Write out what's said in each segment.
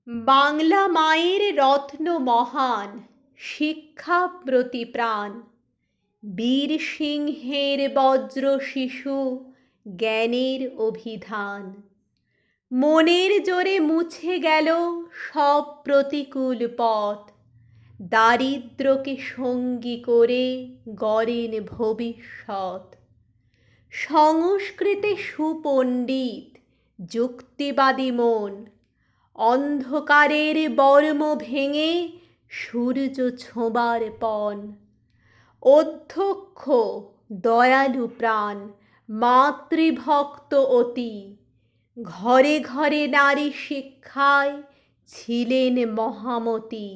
বাংলা মায়ের রত্ন মহান, শিক্ষা প্রতি প্রাণ। বীর সিংহের বজ্র শিশু, জ্ঞানের অভিধান। মনের জোরে মুছে গেল সব প্রতিকূল পথ, দারিদ্র্যকে সঙ্গী করে গড়েন ভবিষ্যৎ। সংস্কৃতে সুপণ্ডিত, যুক্তিবাদী মন, অন্ধকারের বর্ম ভেঙে সূর্য ছোঁবার পণ। অধ্যক্ষ দয়ালু প্রাণ, মাতৃভক্ত অতি, ঘরে ঘরে নারী শিক্ষায় ছিলেন মহামতি।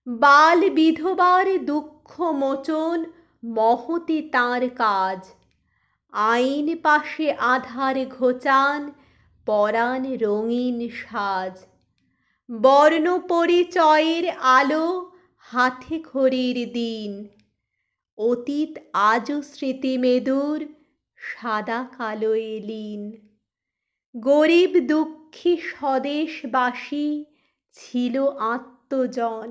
বাল বিধবার দুঃখ মোচন মহতি তাঁর কাজ, আইন পাশে আধার ঘোচান পরাণ রঙিন সাজ। বর্ণ পরিচয়ের আলো হাতে খড়ির দিন, অতীত আজও স্মৃতিমেদুর সাদা কালোয় লীন। গরিব দুঃখী স্বদেশবাসী ছিল আত্মজন,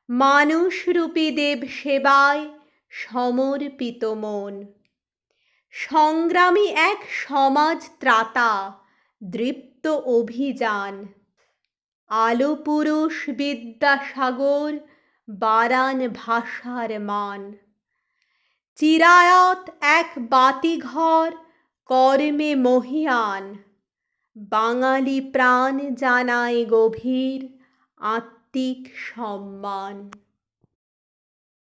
মানুষরূপী দেব সেবায় সমর্পিত মন। সংগ্রামী এক সমাজ ত্রাতা, দৃপ্ত অভিযান। আলো পুরুষ বিদ্যাসাগর বারান ভাষার মান। চিরায়ত এক বাতিঘর কর্মে মহীয়ান, বাঙালি প্রাণ জানায় গভীর আত্মিক সম্মান।